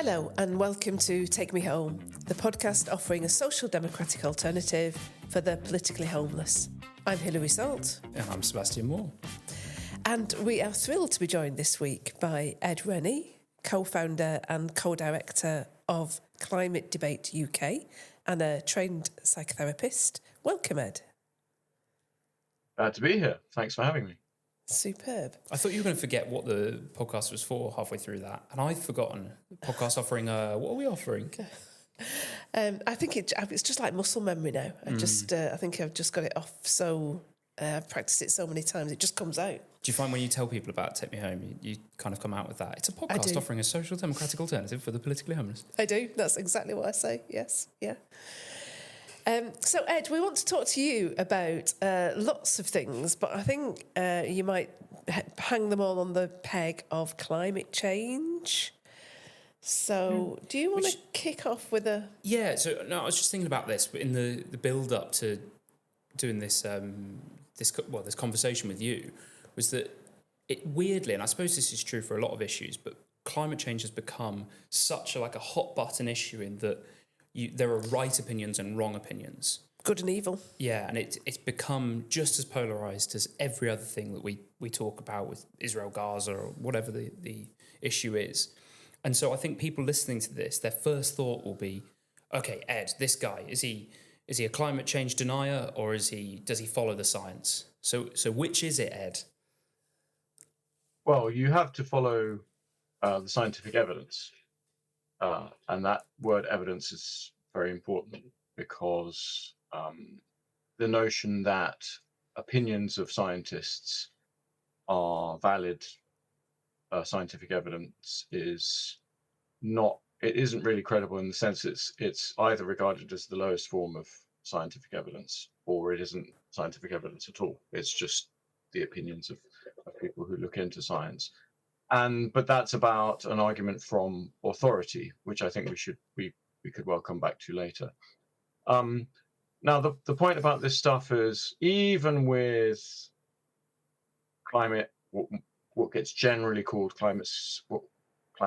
Hello and welcome to Take Me Home, the podcast offering a social democratic alternative for the politically homeless. I'm hilary.salt. And I'm Sebastian.moore. And we are thrilled to be joined this week by Ed Rennie, co-founder and co-director of Climate Debate UK and a trained psychotherapist. Welcome, Ed. Glad to be here. Thanks for having me. Superb. I thought you were going to forget what the podcast was for halfway through that, and I've forgotten. The podcast offering, what are we offering? I think it's just like muscle memory now. I think I've just got it off. So I've practiced it so many times, it just comes out. Do you find when you tell people about Take Me Home, you kind of come out with that? It's a podcast offering a social democratic alternative for the politically homeless. I do. That's exactly what I say. Yes. Yeah. So, Ed, we want to talk to you about lots of things, but I think you might hang them all on the peg of climate change. So, do you want to kick off with a... Yeah, so no, I was just thinking about this in the build-up to doing this this conversation with you, was that it weirdly, and I suppose this is true for a lot of issues, but climate change has become such a hot-button issue in that there are right opinions and wrong opinions. Good and evil. Yeah, and it's become just as polarised as every other thing that we talk about with Israel, Gaza, or whatever the issue is. And so I think people listening to this, their first thought will be, okay, Ed, this guy, is he a climate change denier, or does he follow the science? So which is it, Ed? Well, you have to follow the scientific evidence. And that word evidence is very important because the notion that opinions of scientists are valid scientific evidence isn't really credible, in the sense it's either regarded as the lowest form of scientific evidence, or it isn't scientific evidence at all. It's just the opinions of people who look into science. But that's about an argument from authority, which I think we could well come back to later. Now, the point about this stuff is, even with climate, what gets generally called climate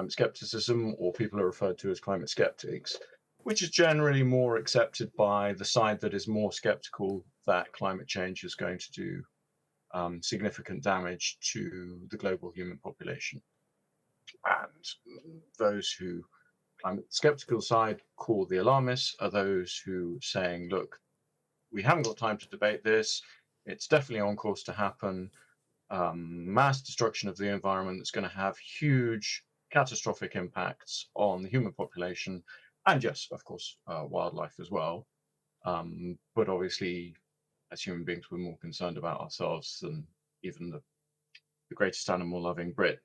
skepticism, or people are referred to as climate skeptics, which is generally more accepted by the side that is more skeptical that climate change is going to do significant damage to the global human population. And those who climate skeptical side call the alarmists are those who saying, look, we haven't got time to debate this. It's definitely on course to happen. Mass destruction of the environment that's going to have huge catastrophic impacts on the human population, and yes, of course, wildlife as well. But obviously, as human beings, we're more concerned about ourselves than even the greatest animal-loving Brit.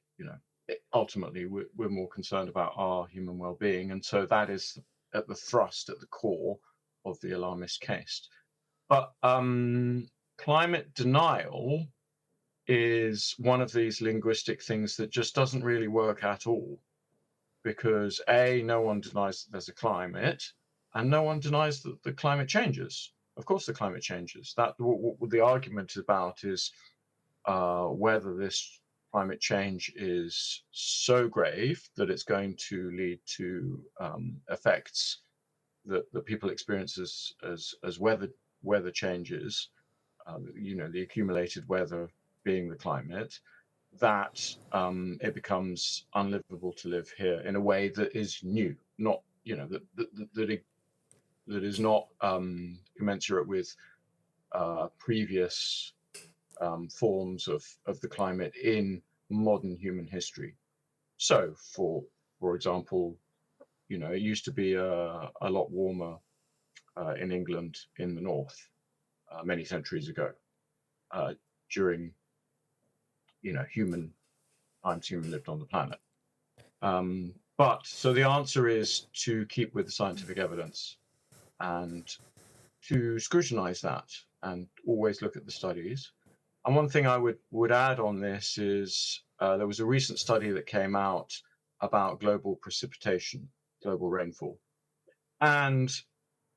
Ultimately, we're more concerned about our human well-being, and so that is at the core of the alarmist case. But climate denial is one of these linguistic things that just doesn't really work at all, because no one denies that there's a climate, and no one denies that the climate changes. Of course, the climate changes. That what the argument about is whether this climate change is so grave that it's going to lead to effects that people experience as weather changes. The accumulated weather being the climate, that it becomes unlivable to live here in a way that is new, not that is not commensurate with previous forms of the climate in modern human history. So, for example, it used to be a lot warmer in England in the north many centuries ago, during human lived on the planet. But so the answer is to keep with the scientific evidence and to scrutinize that and always look at the studies. And one thing I would add on this is there was a recent study that came out about global precipitation, global rainfall. And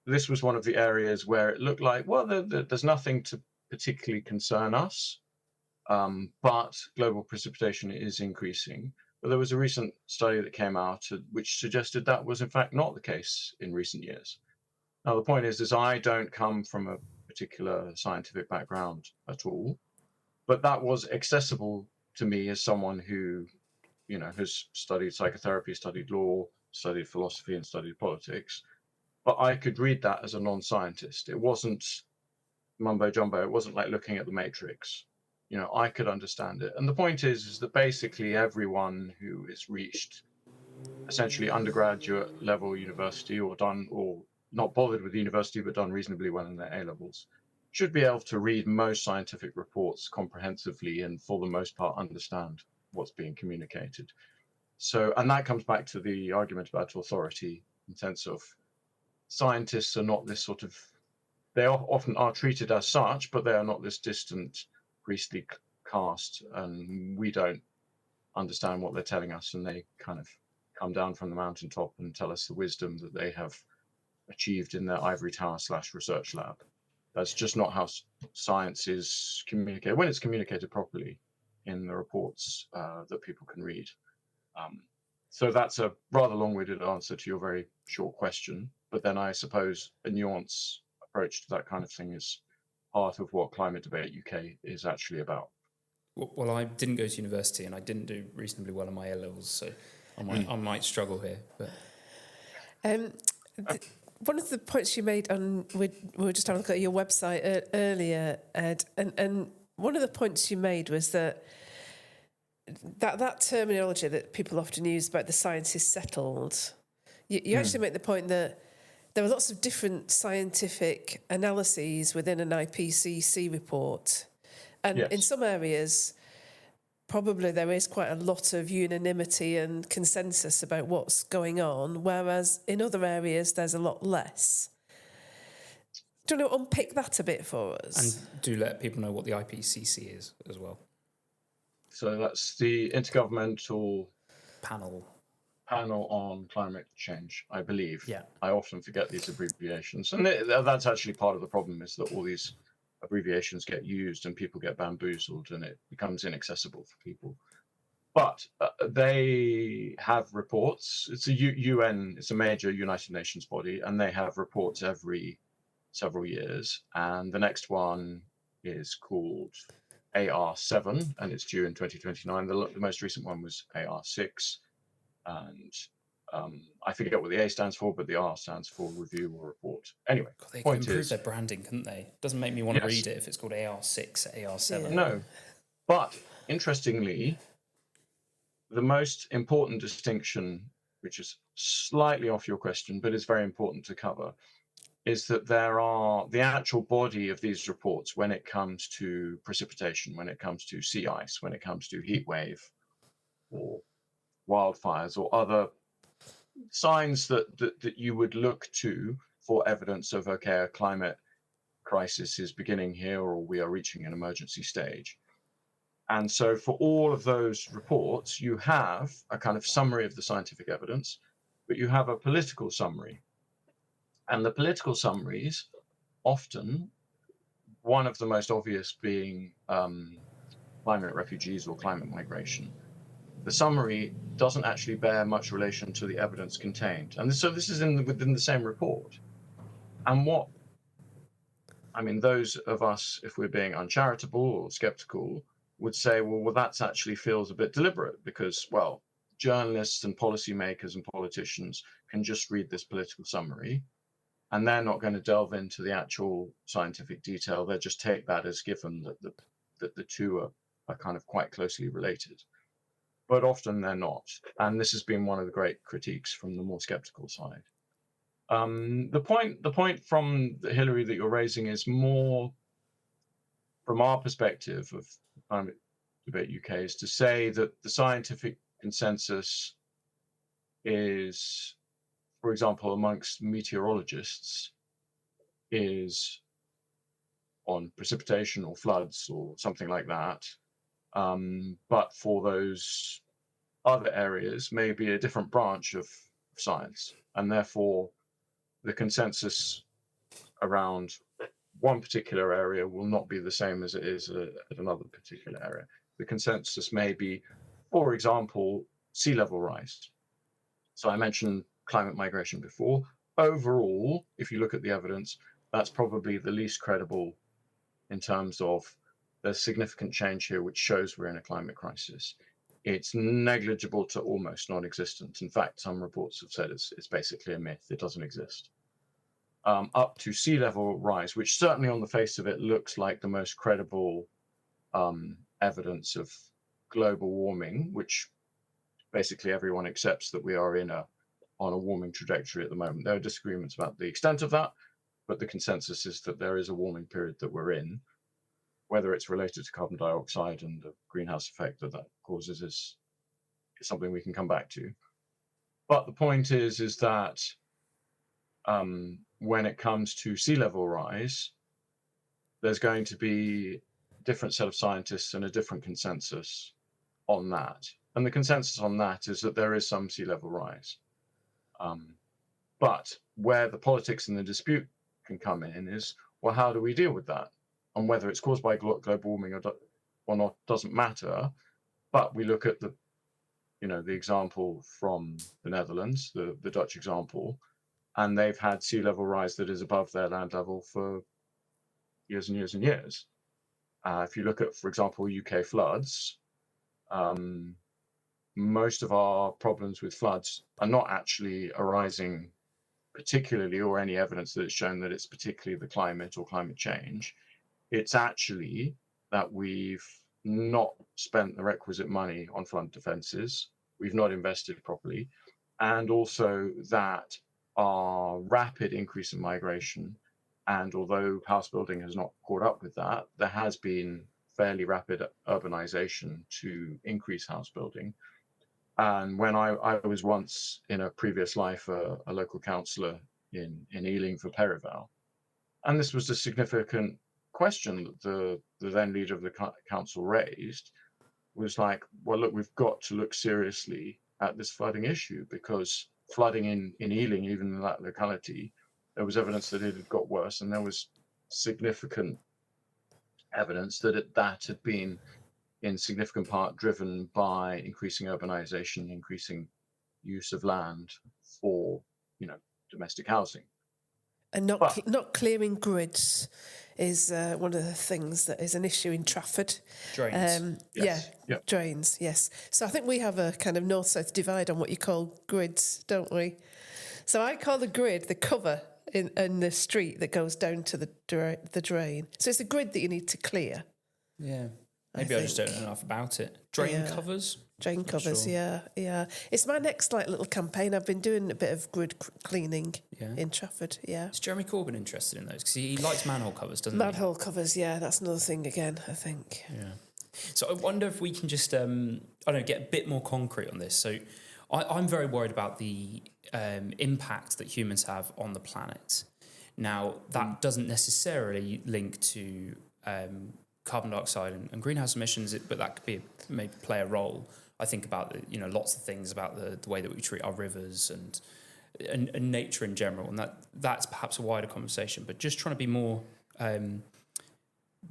this was one of the areas where it looked like, well, there's nothing to particularly concern us, but global precipitation is increasing. But there was a recent study that came out which suggested that was in fact not the case in recent years. Now, the point is I don't come from a particular scientific background at all, but that was accessible to me as someone who, has studied psychotherapy, studied law, studied philosophy, and studied politics. But I could read that as a non-scientist. It wasn't mumbo jumbo. It wasn't like looking at the Matrix. I could understand it. And the point is that basically everyone who has reached essentially undergraduate level university or not bothered with university but done reasonably well in their A levels should be able to read most scientific reports comprehensively and for the most part understand what's being communicated. So, and that comes back to the argument about authority in sense of scientists are not this sort of, they often are treated as such, but they are not this distant priestly caste, and we don't understand what they're telling us, and they kind of come down from the mountaintop and tell us the wisdom that they have achieved in their ivory tower / research lab. That's just not how science is communicated when it's communicated properly in the reports that people can read. So that's a rather long-winded answer to your very short question, but then I suppose a nuance approach to that kind of thing is part of what Climate Debate UK is actually about. Well, I didn't go to university and I didn't do reasonably well in my A levels, so I might struggle here. But one of the points you made we were just having a look at your website earlier, Ed, and one of the points you made was that terminology that people often use about the science is settled. You actually make the point that there are lots of different scientific analyses within an IPCC report. And in some areas, probably there is quite a lot of unanimity and consensus about what's going on, whereas in other areas there's a lot less. Do you want to unpick that a bit for us? And do let people know what the IPCC is as well. So that's the Intergovernmental Panel on Climate Change, I believe. Yeah. I often forget these abbreviations. And that's actually part of the problem, is that all these abbreviations get used and people get bamboozled and it becomes inaccessible for people. But they have reports. It's a UN, it's a major United Nations body, and they have reports every several years. And the next one is called AR7, and it's due in 2029. The most recent one was AR6, and I forget what the A stands for, but the R stands for review or report. Anyway, God, they could improve their branding, couldn't they? Doesn't make me want to read it if it's called AR6, AR7. Yeah. No, but interestingly, the most important distinction, which is slightly off your question, but is very important to cover, is that there are the actual body of these reports when it comes to precipitation, when it comes to sea ice, when it comes to heat wave or wildfires or other signs that you would look to for evidence of, okay, a climate crisis is beginning here or we are reaching an emergency stage. And so for all of those reports, you have a kind of summary of the scientific evidence, but you have a political summary. And the political summaries, often, one of the most obvious being climate refugees or climate migration, the summary doesn't actually bear much relation to the evidence contained. And so this is within the same report. And those of us, if we're being uncharitable or skeptical, would say, well, that actually feels a bit deliberate because, well, journalists and policymakers and politicians can just read this political summary and they're not going to delve into the actual scientific detail. They just take that as given that the two are kind of quite closely related. But often they're not. And this has been one of the great critiques from the more skeptical side. The point from Hilary that you're raising is more from our perspective of Climate Debate UK, is to say that the scientific consensus is, for example, amongst meteorologists, is on precipitation or floods or something like that. But for those other areas, maybe a different branch of science. And therefore, the consensus around one particular area will not be the same as it is at another particular area. The consensus may be, for example, sea level rise. So I mentioned climate migration before. Overall, if you look at the evidence, that's probably the least credible in terms of there's significant change here, which shows we're in a climate crisis. It's negligible to almost non-existent. In fact, some reports have said it's basically a myth. It doesn't exist. Up to sea level rise, which certainly on the face of it looks like the most credible evidence of global warming, which basically everyone accepts that we are on a warming trajectory at the moment. There are disagreements about the extent of that, but the consensus is that there is a warming period that we're in. Whether it's related to carbon dioxide and the greenhouse effect that causes is something we can come back to. But the point is that when it comes to sea level rise, there's going to be a different set of scientists and a different consensus on that. And the consensus on that is that there is some sea level rise. But where the politics and the dispute can come in is, well, how do we deal with that? And whether it's caused by global warming or not doesn't matter. But we look at the example from the Netherlands, the Dutch example, and they've had sea level rise that is above their land level for years and years and years. If you look at, for example, UK floods, most of our problems with floods are not actually arising particularly, or any evidence that it's shown that it's particularly the climate or climate change. It's actually that we've not spent the requisite money on flood defences, we've not invested properly, and also that our rapid increase in migration, and although house building has not caught up with that, there has been fairly rapid urbanisation to increase house building. And when I was once in a previous life a local councillor in Ealing for Perivale, and this was a significant question that the then leader of the council raised, was like, well, look, we've got to look seriously at this flooding issue, because flooding in Ealing, even in that locality, there was evidence that it had got worse, and there was significant evidence that that had been in significant part driven by increasing urbanization, increasing use of land for, domestic housing. And not clearing grids is one of the things that is an issue in Trafford. Drains. Yes. Yeah, drains, yes. So I think we have a kind of north-south divide on what you call grids, don't we? So I call the grid the cover in the street that goes down to the drain. So it's the grid that you need to clear. Yeah. Maybe I just don't know enough about it. Drain covers? Drain covers, sure. Yeah. It's my next little campaign. I've been doing a bit of grid cleaning in Trafford, yeah. Is Jeremy Corbyn interested in those? Because he likes manhole covers, doesn't he? Manhole covers, yeah. That's another thing again, I think. Yeah. So I wonder if we can just, get a bit more concrete on this. So I'm very worried about the impact that humans have on the planet. Now, that doesn't necessarily link to carbon dioxide and greenhouse emissions, but that could maybe play a role. I think about lots of things about the way that we treat our rivers and nature in general, and that's perhaps a wider conversation. But just trying to be more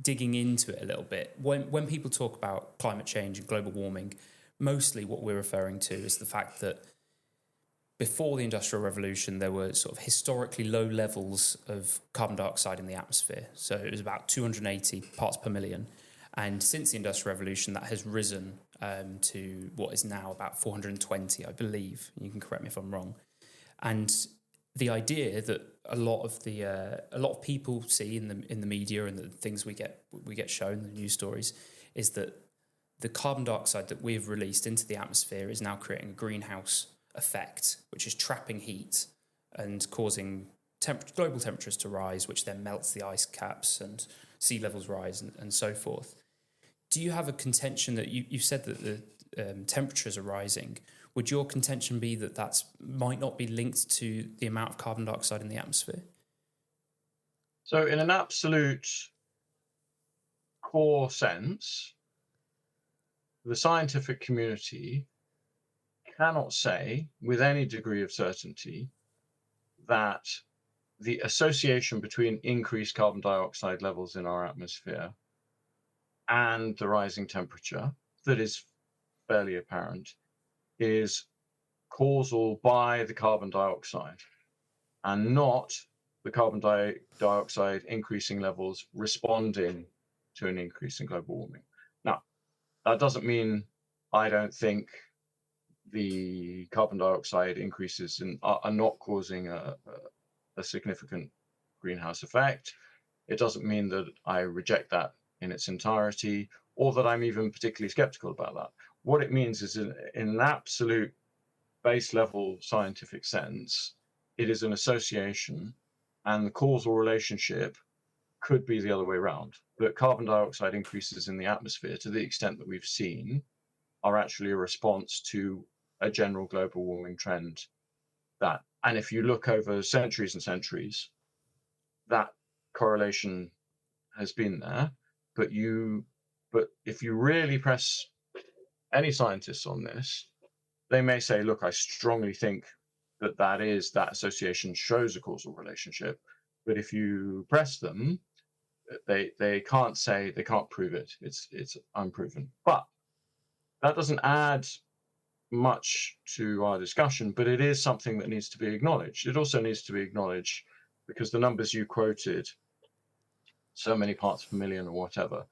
digging into it a little bit. When people talk about climate change and global warming, mostly what we're referring to is the fact that before the Industrial Revolution, there were sort of historically low levels of carbon dioxide in the atmosphere. So it was about 280 parts per million. And since the Industrial Revolution, that has risen to what is now about 420, I believe. You can correct me if I'm wrong. And the idea that a lot of people see in the media and the things we get shown, the news stories, is that the carbon dioxide that we've released into the atmosphere is now creating a greenhouse effect, which is trapping heat and causing global temperatures to rise, which then melts the ice caps and sea levels rise and so forth. Do you have a contention that you said that the temperatures are rising? Would your contention be that might not be linked to the amount of carbon dioxide in the atmosphere? So in an absolute core sense, the scientific community cannot say with any degree of certainty that the association between increased carbon dioxide levels in our atmosphere and the rising temperature, that is fairly apparent, is causal by the carbon dioxide and not the carbon dioxide increasing levels responding to an increase in global warming. Now, that doesn't mean I don't think the carbon dioxide increases are not causing a significant greenhouse effect. It doesn't mean that I reject that in its entirety, or that I'm even particularly skeptical about that. What it means is in an absolute base level scientific sense, it is an association, and the causal relationship could be the other way around. That carbon dioxide increases in the atmosphere, to the extent that we've seen, are actually a response to a general global warming trend. And if you look over centuries and centuries, that correlation has been there. But if you really press any scientists on this, they may say, look, I strongly think that association shows a causal relationship. But if you press them, they can't prove it. It's unproven. But that doesn't add much to our discussion, but it is something that needs to be acknowledged. It also needs to be acknowledged because the numbers you quoted, so many parts per million or whatever,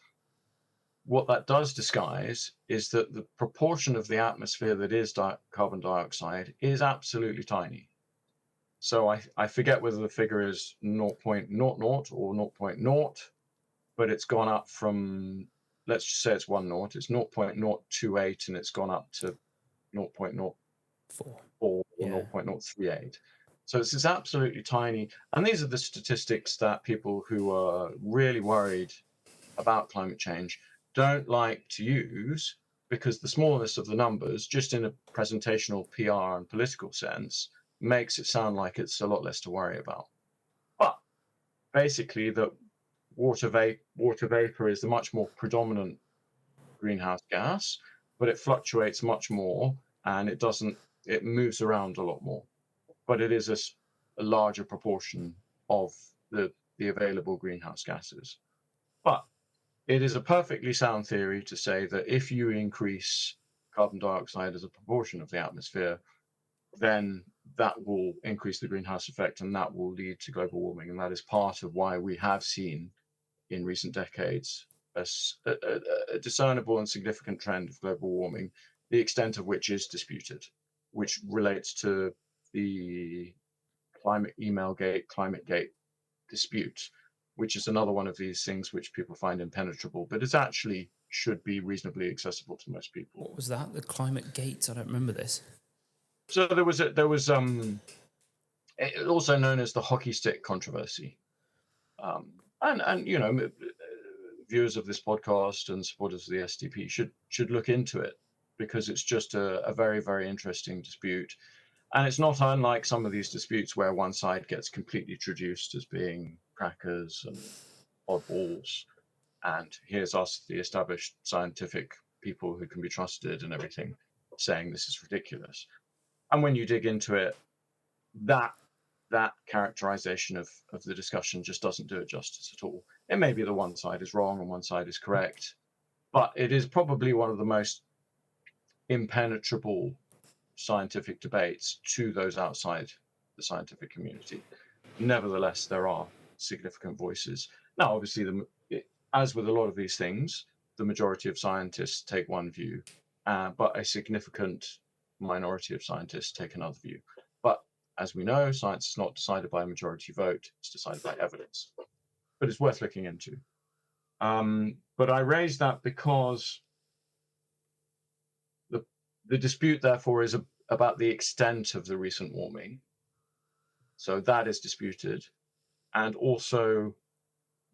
what that does disguise is that the proportion of the atmosphere that is carbon dioxide is absolutely tiny. So I forget whether the figure is 0.00 or 0.0, but it's gone up from, let's just say it's 1 naught, it's 0.028, and it's gone up to 0.04 or 0.038. So this is absolutely tiny. And these are the statistics that people who are really worried about climate change don't like to use, because the smallness of the numbers, just in a presentational PR and political sense, makes it sound like it's a lot less to worry about. But basically, the water vapor is the much more predominant greenhouse gas, but it fluctuates much more, and it moves around a lot more. But it is a larger proportion of the available greenhouse gases. But it is a perfectly sound theory to say that if you increase carbon dioxide as a proportion of the atmosphere, then that will increase the greenhouse effect, and that will lead to global warming. And that is part of why we have seen in recent decades a discernible and significant trend of global warming, the extent of which is disputed, which relates to the Climategate dispute, which is another one of these things which people find impenetrable, but it actually should be reasonably accessible to most people. What was that? The climate gates? I don't remember this. So there was also known as the hockey stick controversy, and viewers of this podcast and supporters of the SDP should look into it, because it's just a very, very interesting dispute. And it's not unlike some of these disputes where one side gets completely traduced as being crackers and oddballs, and here's us, the established scientific people who can be trusted and everything, saying this is ridiculous. And when you dig into it, that characterization of the discussion just doesn't do it justice at all. It may be that one side is wrong and one side is correct, but it is probably one of the most impenetrable scientific debates to those outside the scientific community. Nevertheless, there are significant voices. Now, obviously, as with a lot of these things, the majority of scientists take one view, but a significant minority of scientists take another view. But as we know, science is not decided by a majority vote, it's decided by evidence. But it's worth looking into. But I raise that because the dispute, therefore, is about the extent of the recent warming. So that is disputed. And also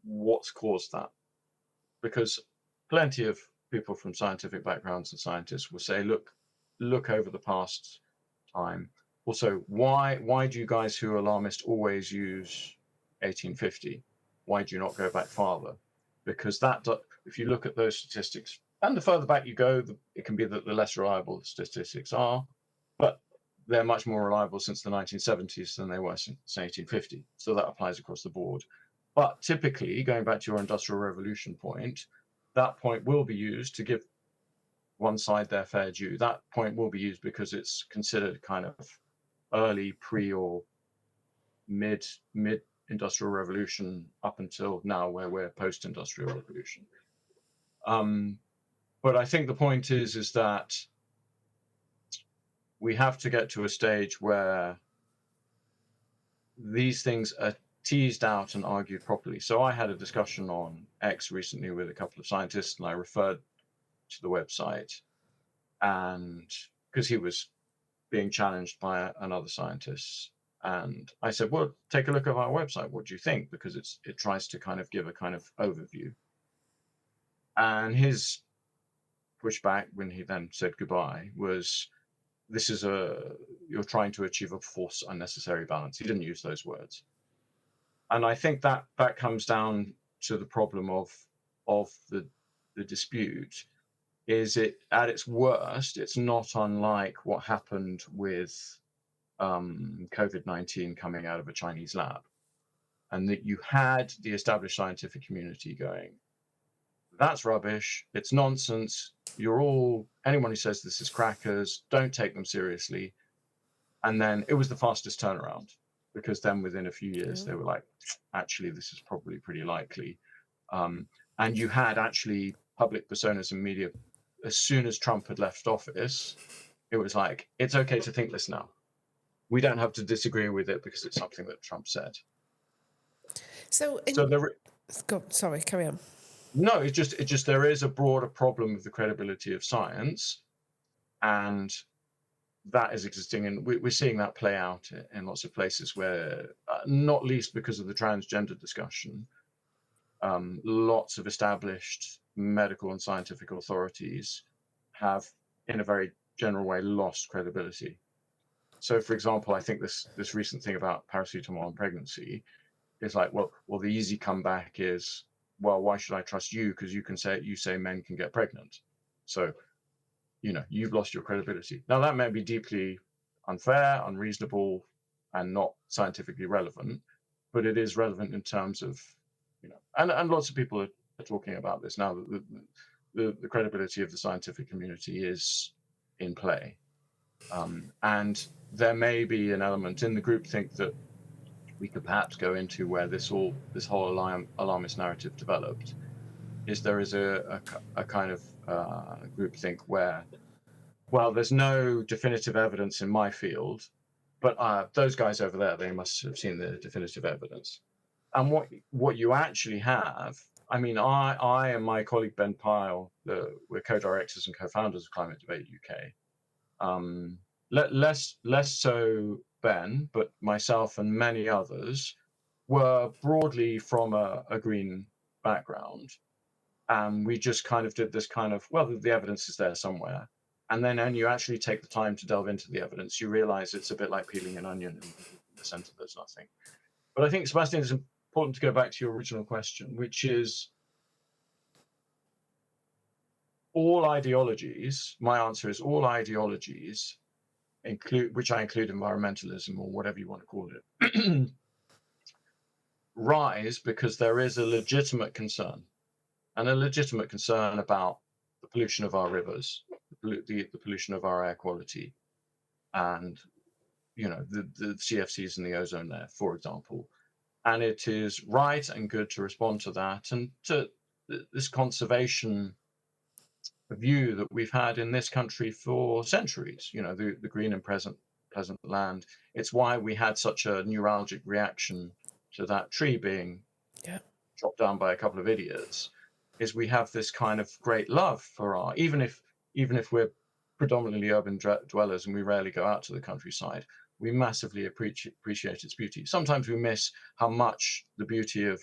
what's caused that. Because plenty of people from scientific backgrounds and scientists will say, look over the past time. Also, why do you guys who are alarmist always use 1850? Why do you not go back farther? Because if you look at those statistics, and the further back you go, it can be that the less reliable the statistics are, but they're much more reliable since the 1970s than they were since 1850. So that applies across the board. But typically, going back to your Industrial Revolution point, that point will be used to give one side their fair due. That point will be used because it's considered kind of early, pre or mid industrial revolution up until now, where we're post industrial revolution. But I think the point is that we have to get to a stage where these things are teased out and argued properly. So I had a discussion on X recently with a couple of scientists, and I referred to the website, and because he was being challenged by another scientist, and I said, well, take a look at our website. What do you think? Because it tries to kind of give a kind of overview. And his pushback when he then said goodbye was, you're trying to achieve a false, unnecessary balance. He didn't use those words. And I think that comes down to the problem of the dispute. Is it at its worst, it's not unlike what happened with COVID-19 coming out of a Chinese lab, and that you had the established scientific community going, that's rubbish, it's nonsense, anyone who says this is crackers, don't take them seriously. And then it was the fastest turnaround, because then within a few years they were like, actually, this is probably pretty likely. And you had actually public personas and media, as soon as Trump had left office, it was like, it's okay to think this now. We don't have to disagree with it because it's something that Trump said. Sorry, carry on. No, it's just there is a broader problem with the credibility of science, and that is existing, and we're seeing that play out in lots of places where, not least because of the transgender discussion, lots of established medical and scientific authorities have, in a very general way, lost credibility. So, for example, I think this recent thing about paracetamol and pregnancy is like, well, the easy comeback is, well, why should I trust you? Because you say men can get pregnant. So, you've lost your credibility. Now, that may be deeply unfair, unreasonable, and not scientifically relevant, but it is relevant in terms of, and lots of people are talking about this now, that the credibility of the scientific community is in play. And there may be an element in the groupthink that we could perhaps go into where this whole alarmist narrative developed, is there is a kind of groupthink where, well, there's no definitive evidence in my field, but those guys over there, they must have seen the definitive evidence. And what you actually have, I mean, I and my colleague Ben Pyle, we're co-directors and co-founders of Climate Debate UK. Less so Ben, but myself and many others were broadly from a green background. And we just kind of did this kind of, well, the evidence is there somewhere. And then when you actually take the time to delve into the evidence, you realize it's a bit like peeling an onion. In the center, there's nothing. But I think, Sebastian, it's important to go back to your original question, which is, all ideologies, my answer is all ideologies, which I include environmentalism or whatever you want to call it, rise because there is a legitimate concern, and a legitimate concern about the pollution of our rivers, the pollution of our air quality, and the CFCs in the ozone layer, for example. And it is right and good to respond to that, and to this conservation view that we've had in this country for centuries, the green and pleasant land. It's why we had such a neuralgic reaction to that tree being chopped down by a couple of idiots, is we have this kind of great love for even if we're predominantly urban dwellers and we rarely go out to the countryside, we massively appreciate its beauty. Sometimes we miss how much the beauty of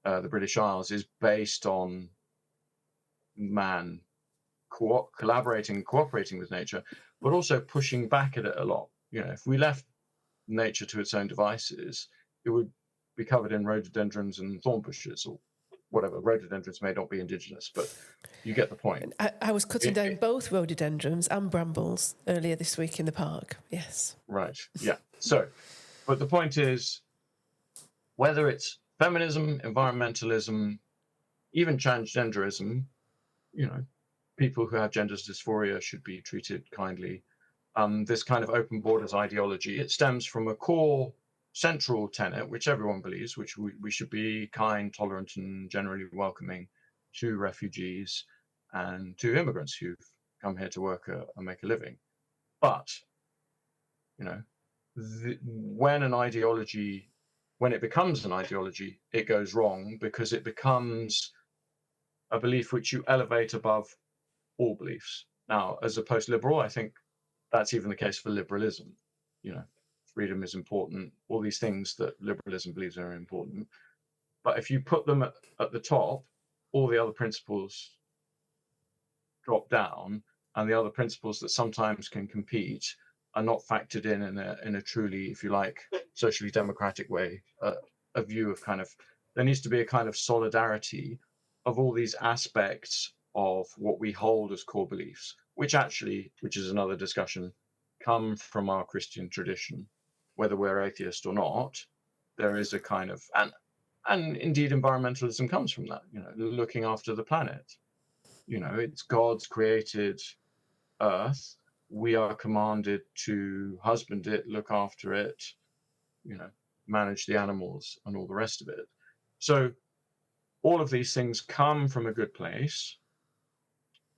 the British Isles is based on man collaborating and cooperating with nature, but also pushing back at it a lot. If we left nature to its own devices, it would be covered in rhododendrons and thorn bushes or whatever. Rhododendrons may not be indigenous, but you get the point. I was cutting down both rhododendrons and brambles earlier this week in the park. Yes. Right. Yeah. So, but the point is, whether it's feminism, environmentalism, even transgenderism, people who have gender dysphoria should be treated kindly. This kind of open borders ideology, it stems from a core central tenet, which everyone believes, which we should be kind, tolerant, and generally welcoming to refugees and to immigrants who've come here to work and make a living. But, you know, when it becomes an ideology, it goes wrong because it becomes a belief which you elevate above all beliefs. Now, as a post-liberal, I think that's even the case for liberalism. You know, freedom is important, all these things that liberalism believes are important. But if you put them at the top, all the other principles drop down, and the other principles that sometimes can compete are not factored in a truly, if you like, socially democratic way. A view of kind of, there needs to be a kind of solidarity of all these aspects of what we hold as core beliefs, which is another discussion, come from our Christian tradition, whether we're atheist or not. There is a kind of, and indeed environmentalism comes from that, you know, looking after the planet. You know, it's God's created earth. We are commanded to husband it, look after it, you know, manage the animals and all the rest of it. So all of these things come from a good place,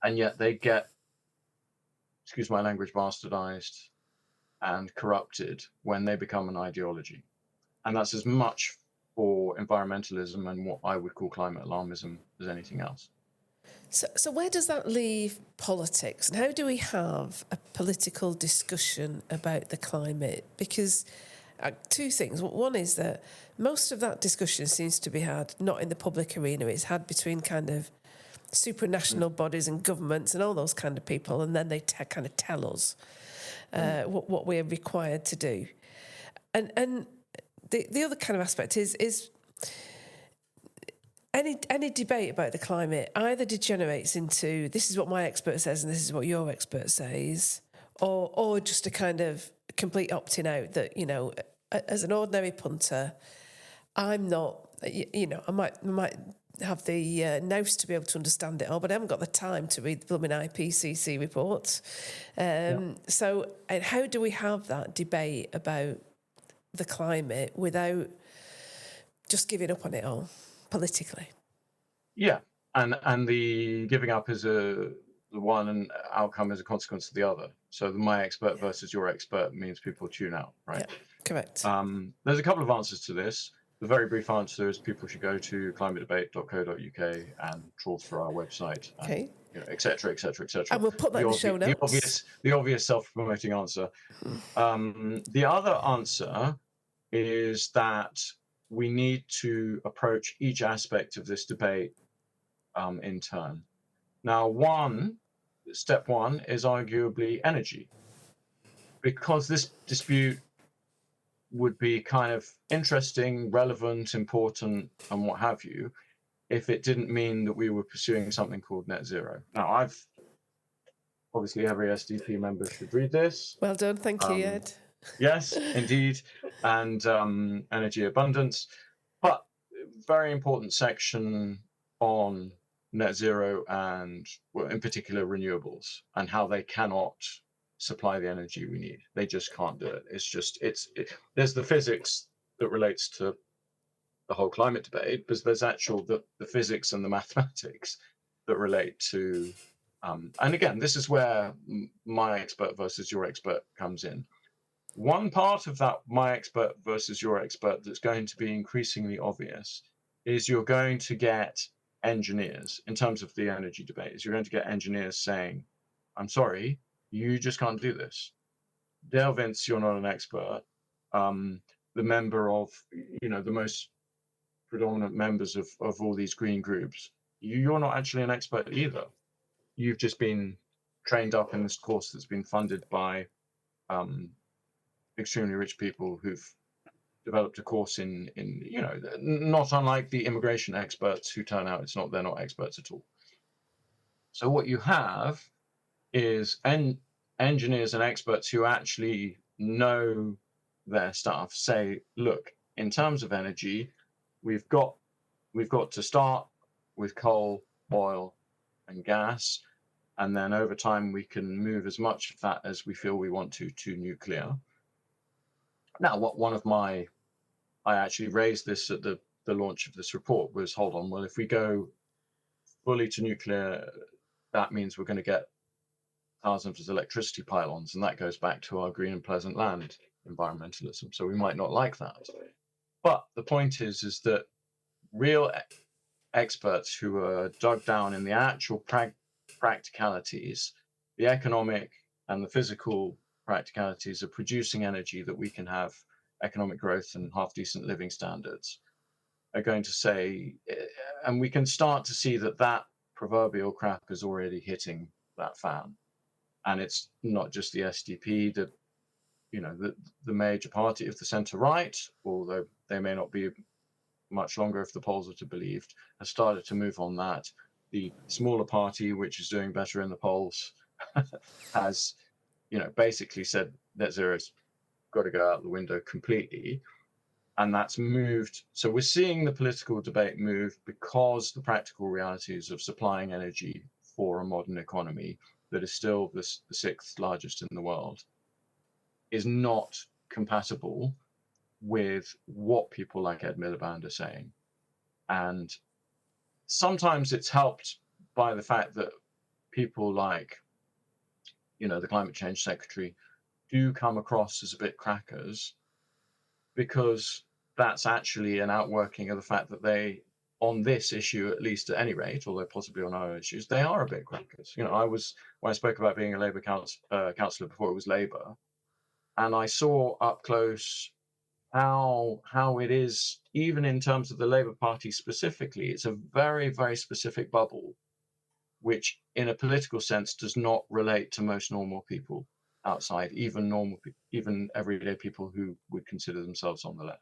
and yet they get, excuse my language, bastardized and corrupted when they become an ideology. And that's as much for environmentalism and what I would call climate alarmism as anything else. So where does that leave politics? And how do we have a political discussion about the climate? Because two things. One is that most of that discussion seems to be had not in the public arena. It's had between kind of supranational bodies and governments and all those kind of people, and then they kind of tell us what we're required to do. And the other kind of aspect is any debate about the climate either degenerates into this is what my expert says and this is what your expert says, or just a kind of complete opting out that, you know, as an ordinary punter, I'm not, you know, I might have the nous to be able to understand it all, but I haven't got the time to read the blooming IPCC reports. So how do we have that debate about the climate without just giving up on it all politically? Yeah, and the giving up is the one, and outcome is a consequence of the other. So the my expert versus your expert means people tune out, right? Yeah, correct. There's a couple of answers to this. The very brief answer is people should go to climatedebate.co.uk and trawl through our website, Okay. you know, et cetera, et cetera, et cetera. And we'll put that in the show notes. The obvious self-promoting answer. The other answer is that we need to approach each aspect of this debate in turn. Now, step one is arguably energy, because this dispute would be kind of interesting, relevant, important, and what have you, if it didn't mean that we were pursuing something called net zero. Now, obviously every SDP member should read this. Well done, thank you, Ed. Yes, indeed, and energy abundance, but very important section on net zero and, well, in particular, renewables and how they cannot supply the energy we need. They just can't do it. There's the physics that relates to the whole climate debate, but there's the physics and the mathematics that relate to, and again, this is where my expert versus your expert comes in. One part of that my expert versus your expert that's going to be increasingly obvious is you're going to get engineers, in terms of the energy debate, is you're going to get engineers saying, I'm sorry, you just can't do this. Dale Vince, you're not an expert. The member of, you know, the most predominant members of all these green groups, you're not actually an expert either. You've just been trained up in this course that's been funded by extremely rich people who've developed a course in, you know, not unlike the immigration experts who turn out they're not experts at all. So what you have is engineers and experts who actually know their stuff say, look, in terms of energy, we've got to start with coal, oil, and gas. And then over time, we can move as much of that as we feel we want to nuclear. Now, I actually raised this at the launch of this report was, hold on, well, if we go fully to nuclear, that means we're going to get thousands of electricity pylons, and that goes back to our green and pleasant land environmentalism. So we might not like that. But the point is that real experts who are dug down in the actual practicalities, the economic and the physical practicalities of producing energy that we can have economic growth and half decent living standards, are going to say, and we can start to see that proverbial crap is already hitting that fan. And it's not just the SDP, the major party of the centre right, although they may not be much longer if the polls are to be believed, has started to move on that. The smaller party, which is doing better in the polls, has, basically said net zero's got to go out the window completely. And that's moved. So we're seeing the political debate move because the practical realities of supplying energy for a modern economy that is still the sixth largest in the world is not compatible with what people like Ed Miliband are saying. And sometimes it's helped by the fact that people like, the climate change secretary do come across as a bit crackers, because that's actually an outworking of the fact that they, on this issue, at least at any rate, although possibly on other issues, they are a bit crackers. When I spoke about being a Labour councillor before it was Labour, and I saw up close how it is, even in terms of the Labour Party specifically, it's a very, very specific bubble, which in a political sense does not relate to most normal people outside, even everyday people who would consider themselves on the left.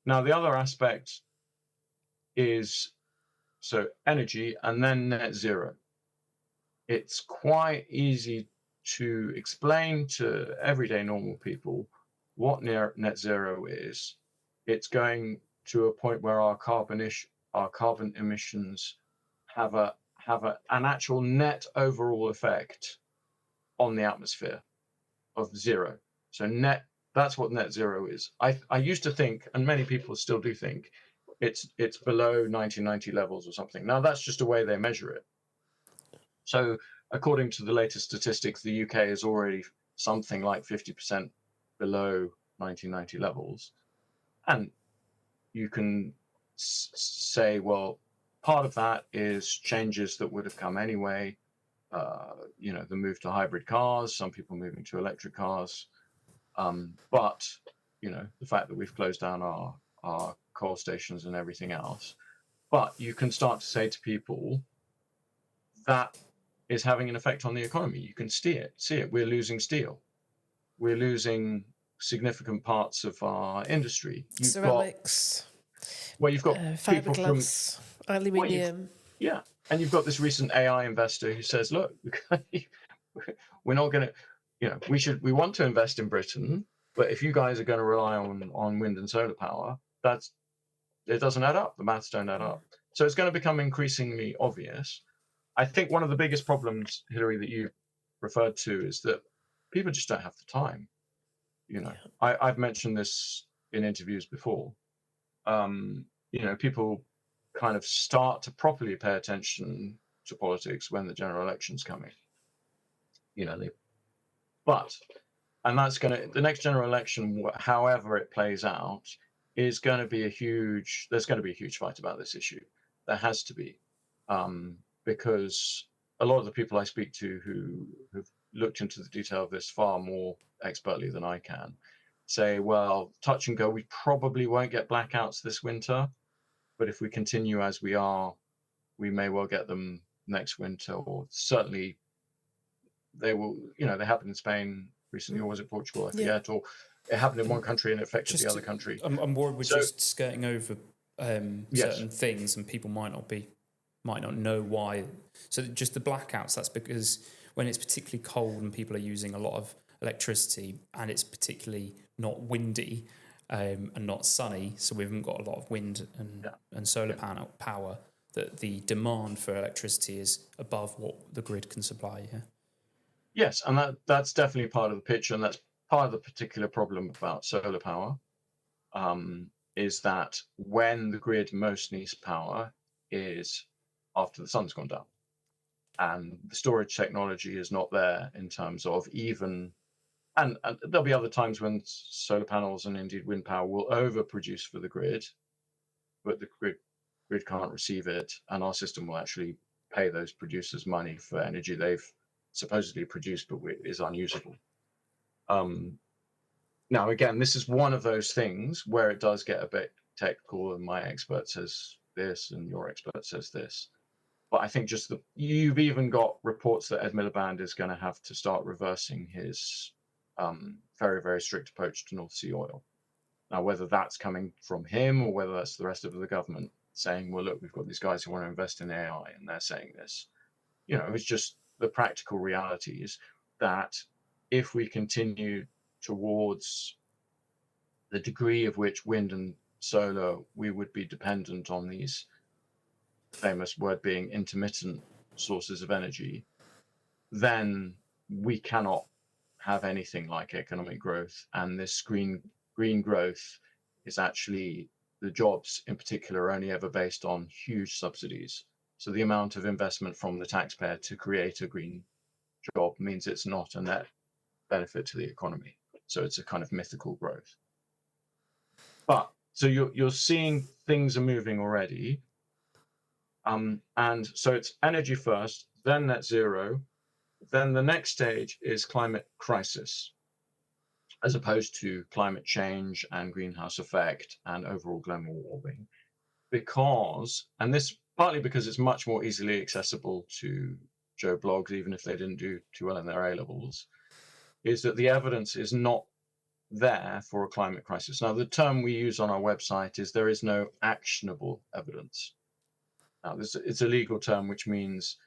Now, the other aspect is energy and then net zero. It's quite easy to explain to everyday normal people what net zero is. It's going to a point where our carbon emissions have an actual net overall effect on the atmosphere of zero. So that's what net zero is. I used to think, and many people still do think, it's below 1990 levels or something. Now that's just a way they measure it. So according to the latest statistics, the UK is already something like 50% below 1990 levels. And you can say, well, part of that is changes that would have come anyway. The move to hybrid cars, some people moving to electric cars. But, the fact that we've closed down our coal stations and everything else. But you can start to say to people that is having an effect on the economy. You can see it. We're losing steel. We're losing significant parts of our industry. Ceramics. You've got people from aluminium. Yeah. And you've got this recent AI investor who says, look, we're not going to, we want to invest in Britain, but if you guys are going to rely on wind and solar power, it doesn't add up. The maths don't add up. So it's going to become increasingly obvious. I think one of the biggest problems, Hilary, that you referred to is that people just don't have the time. I've mentioned this in interviews before. People kind of start to properly pay attention to politics when the general election's coming. The next general election, however it plays out, is going to be there's going to be a huge fight about this issue. There has to be, because a lot of the people I speak to who have looked into the detail of this far more expertly than I can say, well, touch and go, we probably won't get blackouts this winter, but if we continue as we are, we may well get them next winter, or certainly they will, they happened in Spain recently, or was it Portugal? I forget, or it happened in one country and it affected the other country. I'm worried we're just skirting over certain things, and people might not know why. So just the blackouts, that's because when it's particularly cold and people are using a lot of electricity, and it's particularly not windy and not sunny, so we haven't got a lot of wind and solar panel power that the demand for electricity is above what the grid can supply. Yeah. Yes, and that's definitely part of the picture, and that's part of the particular problem about solar power, is that when the grid most needs power is after the sun's gone down. And the storage technology is not there in terms of even, and there'll be other times when solar panels and indeed wind power will overproduce for the grid, but the grid can't receive it, and our system will actually pay those producers money for energy they've supposedly produced but is unusable. Now, again, this is one of those things where it does get a bit technical, and my expert says this and your expert says this. But I think just you've even got reports that Ed Miliband is going to have to start reversing his very, very strict approach to North Sea oil. Now, whether that's coming from him or whether that's the rest of the government saying, well, look, we've got these guys who want to invest in AI and they're saying this, it's just the practical realities that if we continue towards the degree of which wind and solar, we would be dependent on these famous word being intermittent sources of energy, then we cannot have anything like economic growth. And this green growth is actually, the jobs in particular are only ever based on huge subsidies. So the amount of investment from the taxpayer to create a green job means it's not a net benefit to the economy. So it's a kind of mythical growth. But so you're seeing things are moving already. And so it's energy first, then net zero, then the next stage is climate crisis, as opposed to climate change and greenhouse effect and overall global warming. And this partly because it's much more easily accessible to Joe Blogs, even if they didn't do too well in their A-levels, is that the evidence is not there for a climate crisis. Now, the term we use on our website is there is no actionable evidence. Now, it's a legal term, which means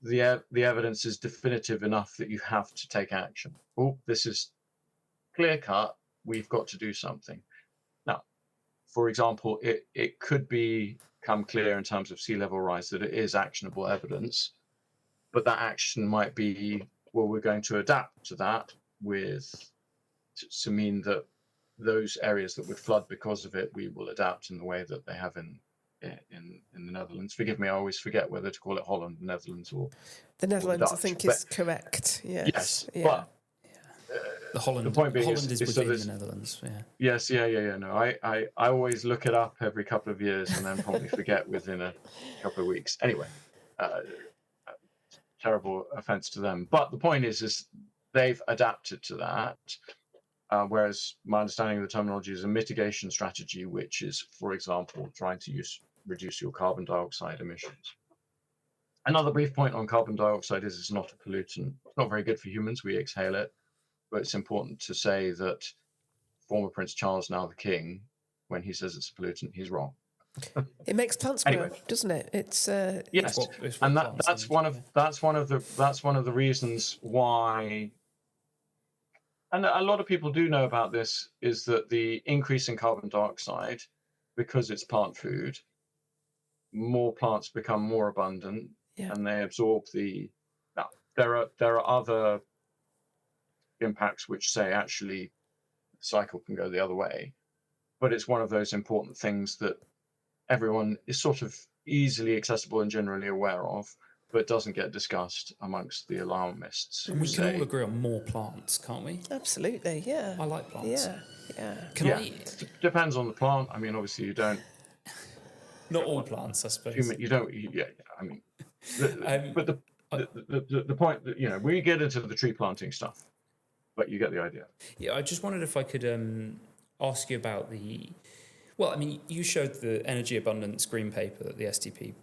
the evidence is definitive enough that you have to take action. Oh, this is clear cut. We've got to do something. Now, for example, it could become clear in terms of sea level rise that it is actionable evidence, but that action might be, well, we're going to adapt to that to mean that those areas that would flood because of it, we will adapt in the way that they have in the Netherlands. Forgive me, I always forget whether to call it Holland, the Netherlands, or The Netherlands, Dutch. I think, is correct. Yes. Yes, Yeah. but The point being Holland is so within the Netherlands. Yeah. Yes, yeah. No, I always look it up every couple of years and then promptly forget within a couple of weeks. Anyway, terrible offence to them. But the point is they've adapted to that. Whereas my understanding of the terminology is a mitigation strategy, which is, for example, trying to reduce your carbon dioxide emissions. Another brief point on carbon dioxide is it's not a pollutant. It's not very good for humans. We exhale it. But it's important to say that former Prince Charles, now the King, when he says it's a pollutant, he's wrong. It makes plants grow, doesn't it? It's yes, it's and that's one of the reasons why. And a lot of people do know about this, is that the increase in carbon dioxide, because it's plant food, more plants become more abundant, and they absorb the. Now, there are other impacts which say actually the cycle can go the other way, but it's one of those important things that everyone is sort of easily accessible and generally aware of, but doesn't get discussed amongst the alarmists. And we can all agree on more plants, can't we? Absolutely, yeah. I like plants. Yeah. Depends on the plant. I mean, obviously you don't. Not all plants, I suppose. You don't. Yeah. I mean, but the point that we get into the tree planting stuff, but you get the idea. Yeah, I just wondered if I could ask you about well, I mean, you showed the energy abundance green paper that the STP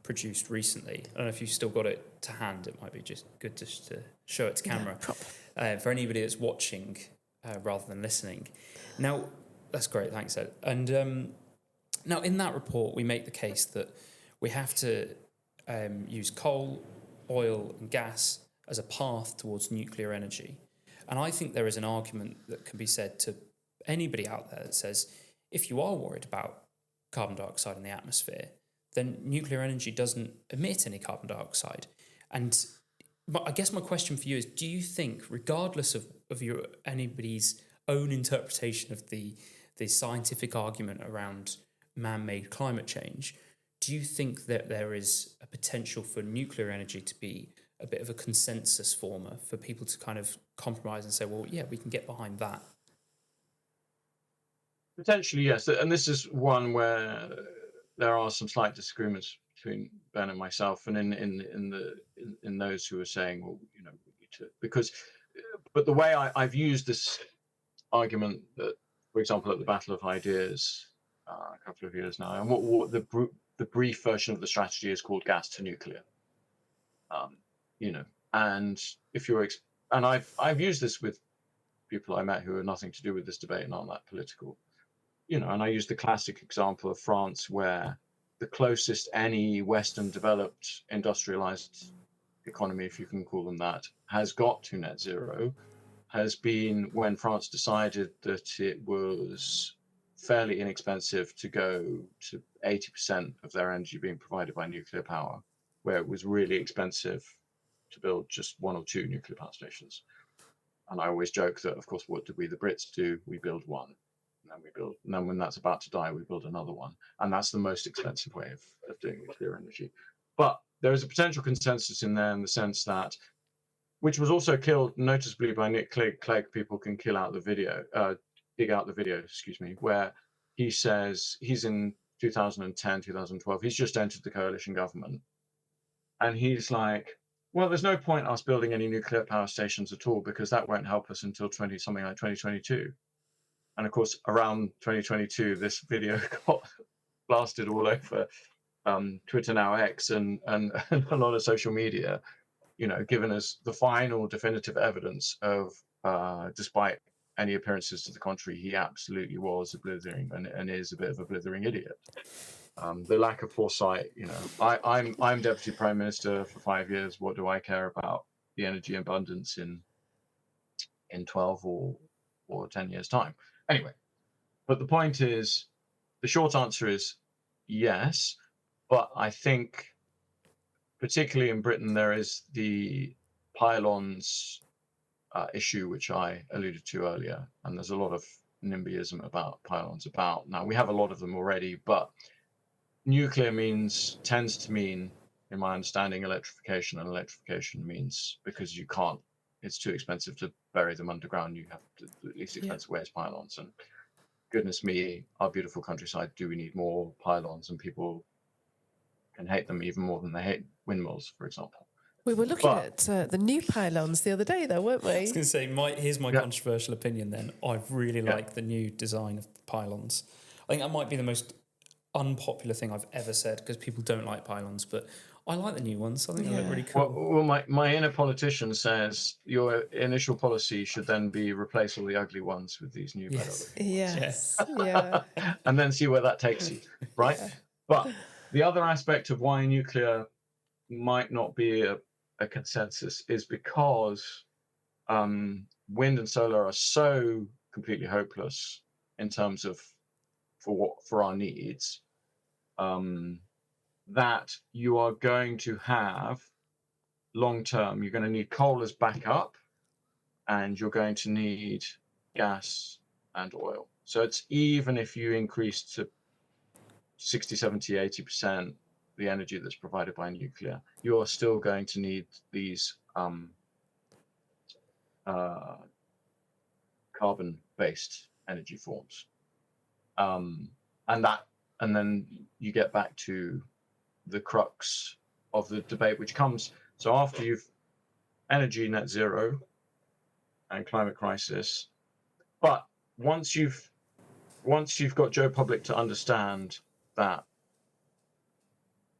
produced recently. I don't know if you've still got it to hand. It might be just good to show it to camera for anybody that's watching rather than listening. Now, that's great. Thanks, Ed. And now, in that report, we make the case that we have to use coal, oil, and gas as a path towards nuclear energy. And I think there is an argument that can be said to anybody out there that says, if you are worried about carbon dioxide in the atmosphere, then nuclear energy doesn't emit any carbon dioxide. And I guess my question for you is, do you think, regardless of anybody's own interpretation of the scientific argument around man-made climate change, do you think that there is a potential for nuclear energy to be a bit of a consensus former for people to kind of compromise and say, well, yeah, we can get behind that? Potentially, yes. And this is one where there are some slight disagreements between Ben and myself, and in those who are saying, well, we need to, but the way I've used this argument, that, for example, at the Battle of Ideas a couple of years now, and what the brief version of the strategy is called gas to nuclear. And if you're and I've used this with people I met who are nothing to do with this debate and aren't that political. And I use the classic example of France, where the closest any Western developed industrialized economy, if you can call them that, has got to net zero, has been when France decided that it was fairly inexpensive to go to 80% of their energy being provided by nuclear power, where it was really expensive to build just one or two nuclear power stations. And I always joke that, of course, what did we, the Brits, do? We build one. And then when that's about to die, we build another one. And that's the most expensive way of doing nuclear energy. But there is a potential consensus in there, in the sense that, which was also killed noticeably by Nick Clegg, people can dig out the video, where he says he's in 2010, 2012, he's just entered the coalition government. And he's like, well, there's no point us building any nuclear power stations at all, because that won't help us until something like 2022. And of course, around 2022, this video got blasted all over Twitter, now X, and a lot of social media, given us the final definitive evidence of, despite any appearances to the contrary, he absolutely was a blithering and is a bit of a blithering idiot. The lack of foresight, I'm deputy prime minister for 5 years. What do I care about the energy abundance in 12 or 10 years' time? Anyway, but the point is, the short answer is yes, but I think particularly in Britain, there is the pylons issue, which I alluded to earlier, and there's a lot of NIMBYism about pylons about. Now, we have a lot of them already, but nuclear tends to mean, in my understanding, electrification, and electrification means, because you can't, it's too expensive to bury them underground, you have to, the least expensive way is pylons. And goodness me, our beautiful countryside, do we need more pylons? And people can hate them even more than they hate windmills, for example. We were looking at the new pylons the other day, though, weren't we? I was going to say, here's my controversial opinion then. I really like the new design of the pylons. I think that might be the most unpopular thing I've ever said, because people don't like pylons, but I like the new ones. I think they look really cool. Well, my inner politician says your initial policy should then be replace all the ugly ones with these new better looking ones. Yes. Yeah. And then see where that takes you, right? Yeah. But the other aspect of why nuclear might not be a consensus is because wind and solar are so completely hopeless in terms of for our needs, that you are going to have long term, you're going to need coal as backup, and you're going to need gas and oil. So it's, even if you increase to 60, 70, 80% the energy that's provided by nuclear, you're still going to need these carbon-based energy forms. And then you get back to the crux of the debate, which comes, so after you've energy net zero and climate crisis, but once you've got Joe Public to understand that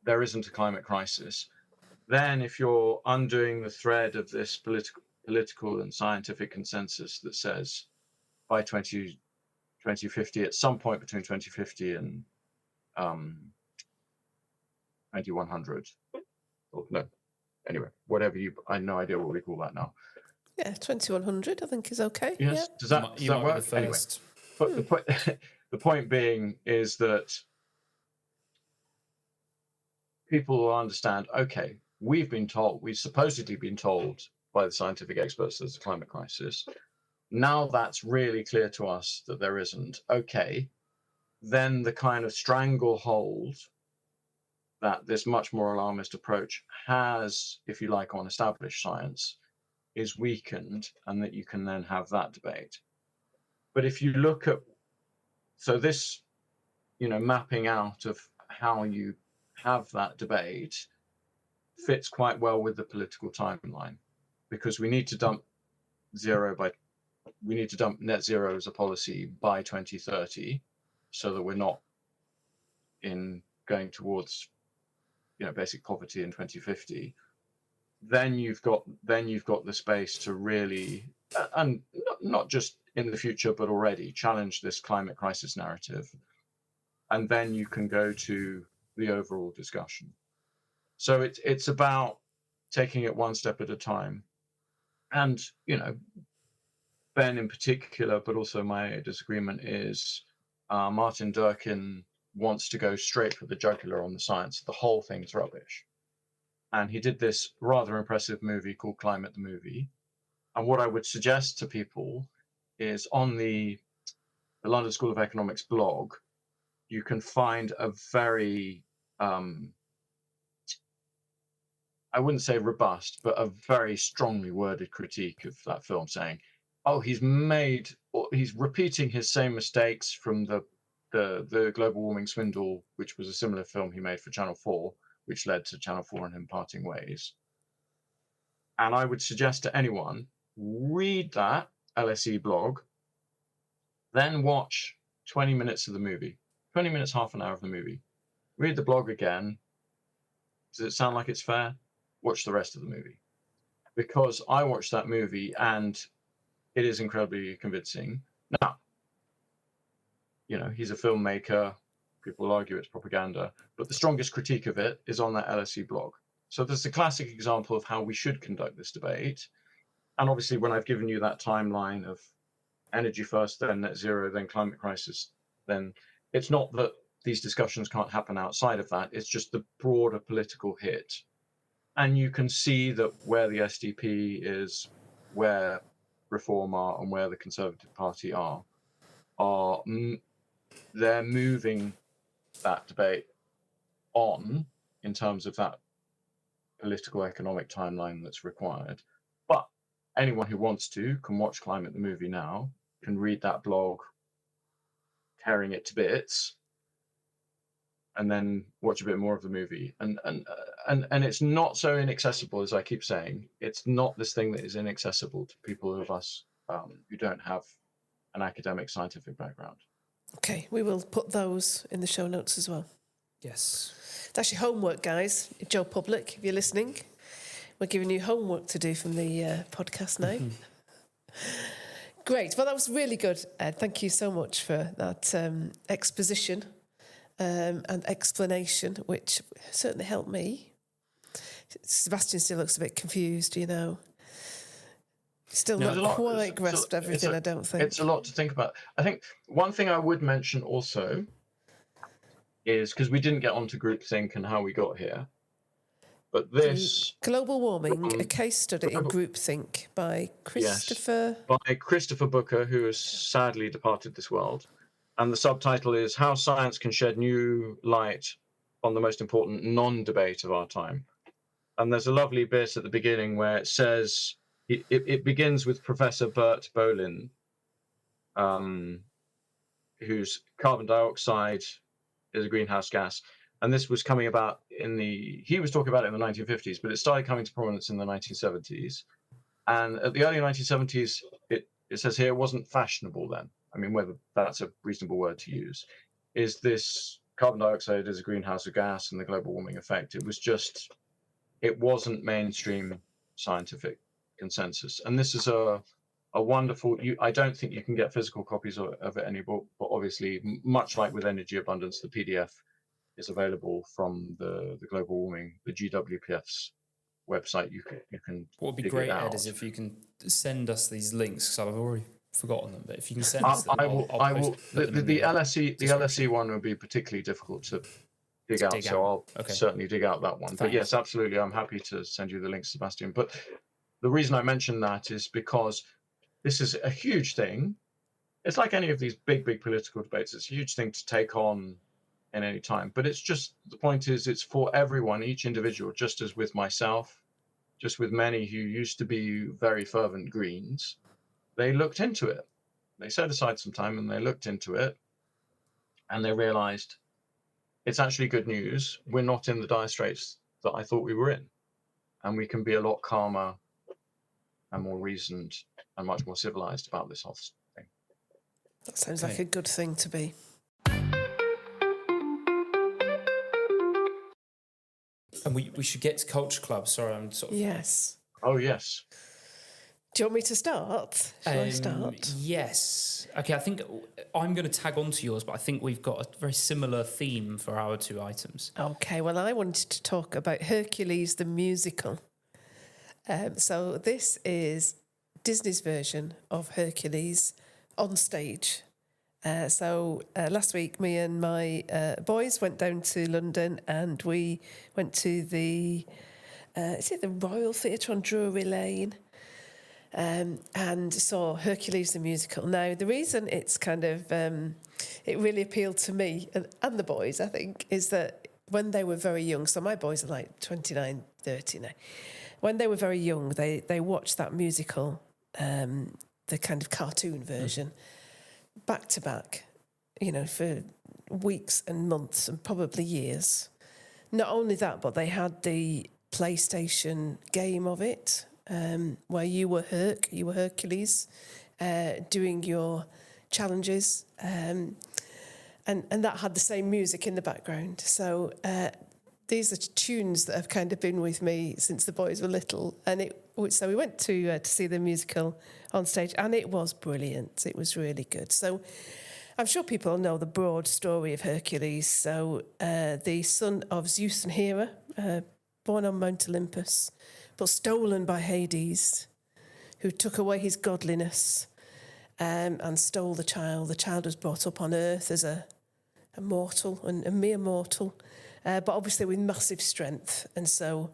there isn't a climate crisis, then if you're undoing the thread of this political and scientific consensus that says by 2050, at some point between 2050 and 2100, or no, anyway, whatever I have no idea what we call that now. Yeah, 2100 I think is okay. Yes. Yeah. Does that work? Anyway, but the point being is that people will understand, okay, we've supposedly been told by the scientific experts there's a climate crisis. Now that's really clear to us that there isn't. Okay, then the kind of stranglehold that this much more alarmist approach has, if you like, on established science is weakened, and that you can then have that debate. But if you look at, so this, mapping out of how you have that debate fits quite well with the political timeline, because we need to dump net zero as a policy by 2030, so that we're not going towards basic poverty in 2050. Then you've got the space to really, and not just in the future, but already challenge this climate crisis narrative, and then you can go to the overall discussion. So it's about taking it one step at a time. And Ben in particular, but also my disagreement is Martin Durkin wants to go straight for the jugular on the science. The whole thing's rubbish. And he did this rather impressive movie called Climate the Movie. And what I would suggest to people is on the London School of Economics blog, you can find a very, I wouldn't say robust, but a very strongly worded critique of that film, saying, oh, he's repeating his same mistakes from the global warming swindle, which was a similar film he made for Channel 4, which led to Channel 4 and him parting ways. And I would suggest to anyone, read that LSE blog, then watch 20 minutes of the movie, 20 minutes, half an hour of the movie. Read the blog again. Does it sound like it's fair? Watch the rest of the movie. Because I watched that movie and it is incredibly convincing. Now, he's a filmmaker. People will argue it's propaganda, but the strongest critique of it is on that LSE blog. So there's a classic example of how we should conduct this debate. And obviously, when I've given you that timeline of energy first, then net zero, then climate crisis, then it's not that these discussions can't happen outside of that. It's just the broader political hit. And you can see that where the SDP is, where Reform are, and where the Conservative Party are they're moving that debate on in terms of that political economic timeline that's required. But anyone who wants to can watch Climate the Movie now, can read that blog, tearing it to bits, and then watch a bit more of the movie. And it's not so inaccessible as I keep saying. It's not this thing that is inaccessible to people of us who don't have an academic scientific background. Okay, we will put those in the show notes as well. Yes. It's actually homework, guys. Joe Public, if you're listening, we're giving you homework to do from the podcast now. Great. Well, that was really good, Ed. Thank you so much for that exposition and explanation, which certainly helped me. Sebastian still looks a bit confused, Still not quite grasped everything, I don't think. It's a lot to think about. I think one thing I would mention also is, because we didn't get onto groupthink and how we got here, but this... Global Warming, a case study in groupthink by Christopher... Yes, by Christopher Booker, who has sadly departed this world. And the subtitle is How Science Can Shed New Light on the Most Important Non-Debate of Our Time. And there's a lovely bit at the beginning where it says... It begins with Professor Bert Bolin, whose carbon dioxide is a greenhouse gas. And this was coming about he was talking about it in the 1950s, but it started coming to prominence in the 1970s. And at the early 1970s, it says here, it wasn't fashionable then. I mean, whether that's a reasonable word to use, is this carbon dioxide as a greenhouse gas and the global warming effect. It wasn't mainstream scientific consensus. And this is a wonderful, I don't think you can get physical copies of it anymore, but obviously, much like with energy abundance, the PDF is available from the global warming, the GWPF's website. You can What would be great, Ed, is if you can send us these links, because I've already forgotten them, but if you can send us them, I will. The LSE one would be particularly difficult to dig out. So I'll Okay. certainly dig out that one. But Thanks. yes, absolutely. I'm happy to send you the links, Sebastian. But the reason I mention that is because this is a huge thing. It's like any of these big political debates. It's a huge thing to take on in any time. But it's just, the point is, it's for everyone, each individual, just as with myself, just with many who used to be very fervent Greens. They looked into it. They set aside some time and they looked into it, and they realized it's actually good news. We're not in the dire straits that I thought we were in. And we can be a lot calmer and more reasoned and much more civilized about this whole thing. That sounds like a good thing to be. And we should get to Culture Club. Sorry, I'm sort of... Yes. Oh, yes. Do you want me to start? Shall I start? Yes. Okay, I think I'm going to tag on to yours, but I think we've got a very similar theme for our two items. Okay, well, I wanted to talk about Hercules the musical. So this is Disney's version of Hercules on stage. So last week, me and my boys went down to London and we went to the Royal Theatre on Drury Lane and saw Hercules the musical. Now, the reason it's kind of, it really appealed to me and the boys, I think, is that when they were very young, so my boys are like 29, 30 now, when they were very young, they watched that musical, the kind of cartoon version, back to back, for weeks and months and probably years. Not only that, but they had the PlayStation game of it, where you were Hercules, doing your challenges, and that had the same music in the background. So these are tunes that have kind of been with me since the boys were little, and so we went to see the musical on stage, and it was brilliant. It was really good. So I'm sure people know the broad story of Hercules. So the son of Zeus and Hera, born on Mount Olympus, but stolen by Hades, who took away his godliness and stole the child. The child was brought up on Earth as a mortal, a mere mortal, but obviously with massive strength. And so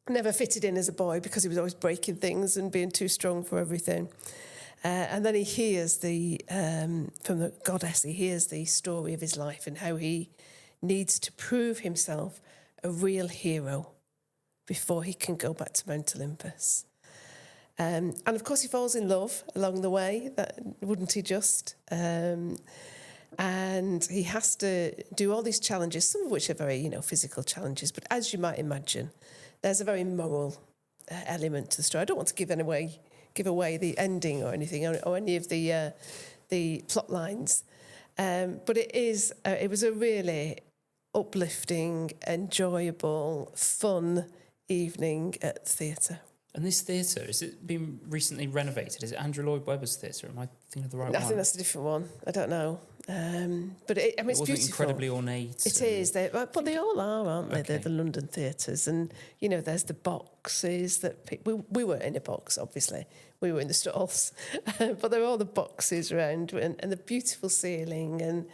never fitted in as a boy because he was always breaking things and being too strong for everything. And then he hears from the goddess, he hears the story of his life and how he needs to prove himself a real hero before he can go back to Mount Olympus. And of course he falls in love along the way, wouldn't he just? And he has to do all these challenges, some of which are very, physical challenges. But as you might imagine, there's a very moral element to the story. I don't want to give away the ending or anything, or any of the plot lines. But it was a really uplifting, enjoyable, fun evening at the theatre. And this theatre, has it been recently renovated? Is it Andrew Lloyd Webber's theatre? Am I thinking of the right one? I think that's a different one. I don't know. But it's wasn't beautiful. Incredibly ornate. It is. But they all are, aren't they? Okay. They're the London theatres. And, there's the boxes that... We weren't in a box, obviously. We were in the stalls. But there are all the boxes around and the beautiful ceiling and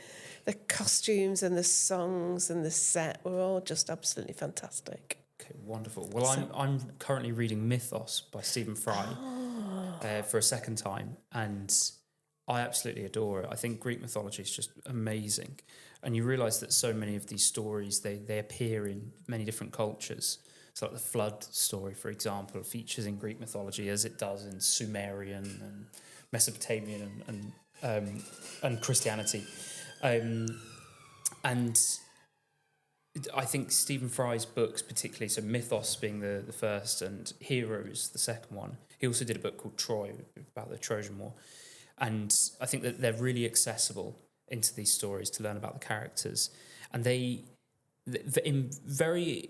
the costumes and the songs and the set were all just absolutely fantastic. Okay, wonderful. Well, I'm currently reading Mythos by Stephen Fry for a second time, and I absolutely adore it. I think Greek mythology is just amazing, and you realise that so many of these stories they appear in many different cultures. So, like the flood story, for example, features in Greek mythology as it does in Sumerian and Mesopotamian and Christianity, and I think Stephen Fry's books, particularly, so Mythos being the first and Heroes the second one. He also did a book called Troy about the Trojan War. And I think that they're really accessible into these stories to learn about the characters. And they in very,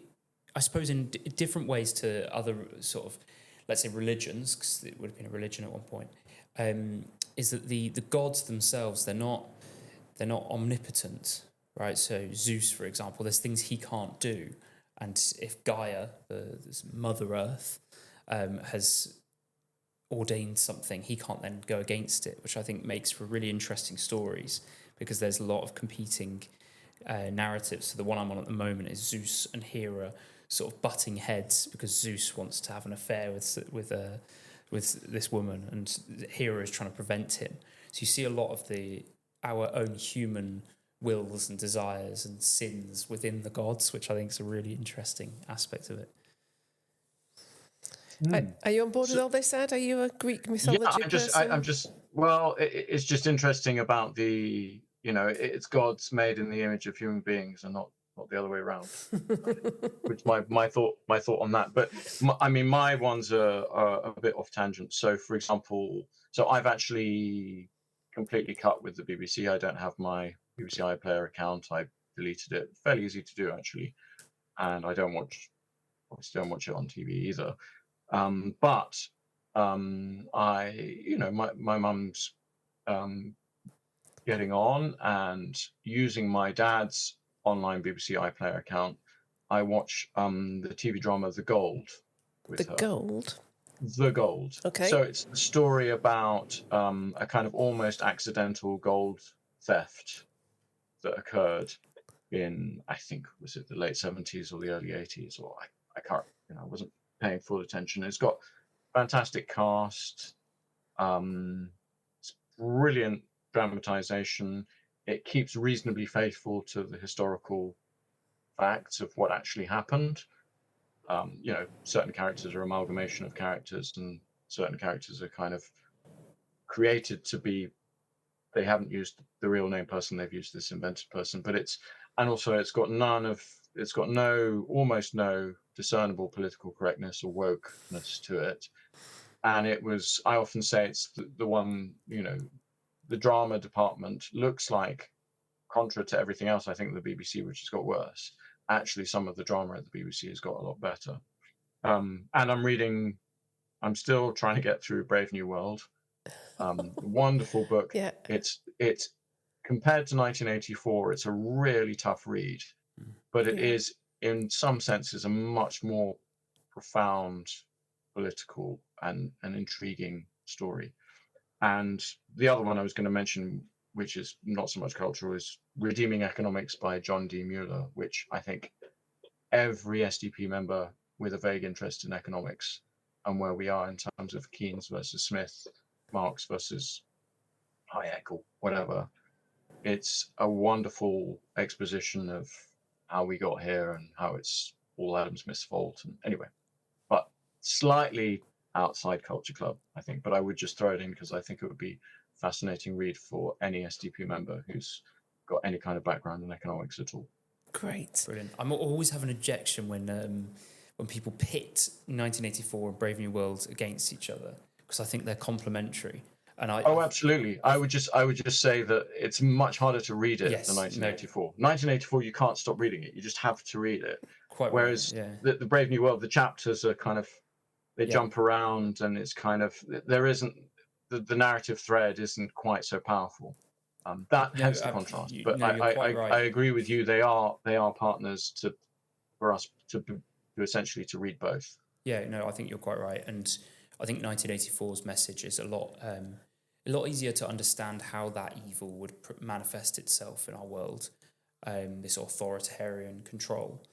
I suppose, in different ways to other sort of, let's say, religions, because it would have been a religion at one point, is that the gods themselves, they're not omnipotent. Right, so Zeus, for example, there's things he can't do, and if Gaia, this Mother Earth, has ordained something, he can't then go against it, which I think makes for really interesting stories because there's a lot of competing narratives. So the one I'm on at the moment is Zeus and Hera sort of butting heads because Zeus wants to have an affair with this woman, and Hera is trying to prevent him. So you see a lot of our own human wills and desires and sins within the gods, which I think is a really interesting aspect of it. Are you on board with all this, Ed? Are you a Greek mythology person? It's just interesting about it's gods made in the image of human beings and not the other way around. Which my thought on that. But my ones are a bit off tangent. So, for example, I've actually completely cut with the BBC. I don't have my BBC iPlayer account. I deleted it. Fairly easy to do, actually. And I obviously don't watch it on TV either. But my mum's getting on and using my dad's online BBC iPlayer account. I watch the TV drama The Gold with her. The Gold. Okay. So it's a story about a kind of almost accidental gold theft that occurred in, I think, was it the late 70s or the early 80s, or I can't, I wasn't paying full attention. It's got fantastic cast, it's brilliant dramatization. It keeps reasonably faithful to the historical facts of what actually happened. Certain characters are amalgamation of characters, and certain characters are kind of created to be. They haven't used the real name person; they've used this invented person. But it's got almost no discernible political correctness or wokeness to it. And I often say it's the one, the drama department looks like, contra to everything else, I think, the BBC, which has got worse. Actually, some of the drama at the BBC has got a lot better. And I'm still trying to get through Brave New World. Wonderful book. Yeah. It's compared to 1984, it's a really tough read, but it is, in some senses, a much more profound political and intriguing story. And the other one I was going to mention, which is not so much cultural, is Redeeming Economics by John D. Mueller, which I think every SDP member with a vague interest in economics and where we are in terms of Keynes versus Smith, Marx versus Hayek, or whatever. It's a wonderful exposition of how we got here and how it's all Adam Smith's fault. And anyway, but slightly outside Culture Club, I think. But I would just throw it in because I think it would be a fascinating read for any SDP member who's got any kind of background in economics at all. Great. Brilliant. I always have an objection when people pit 1984 and Brave New World against each other, because I think they're complementary. And absolutely. I would just say that it's much harder to read it than 1984. 1984, you can't stop reading it. You just have to read it. Whereas the Brave New World, the chapters are kind of, they jump around, and it's kind of, there isn't, the narrative thread isn't quite so powerful. Hence the contrast. But I agree with you. They are partners for us to essentially to read both. Yeah, no, I think you're quite right. And I think 1984's message is a lot easier to understand how that evil would manifest itself in our world, this authoritarian control.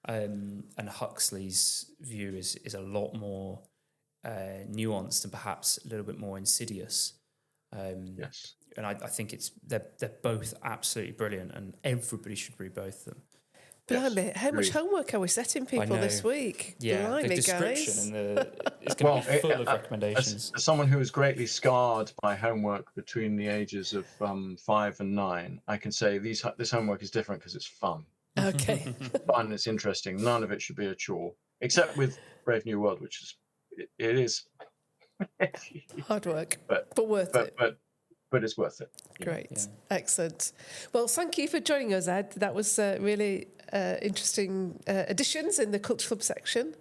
And Huxley's view is a lot more nuanced and perhaps a little bit more insidious. Yes. And I think they're both absolutely brilliant, and everybody should read both of them. Blimey, how much homework are we setting people this week? Yeah, Blimey, the description and it's going to be full of recommendations. As someone who was greatly scarred by homework between the ages of 5 and 9, I can say this homework is different because it's fun. Okay. Fun, it's interesting. None of it should be a chore, except with Brave New World, which is it is hard work, but worth it. But it's worth it. Great. Yeah. Excellent. Well, thank you for joining us, Ed. That was really interesting additions in the Culture Club section.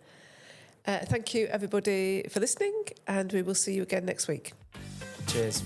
Thank you, everybody, for listening, and we will see you again next week. Cheers.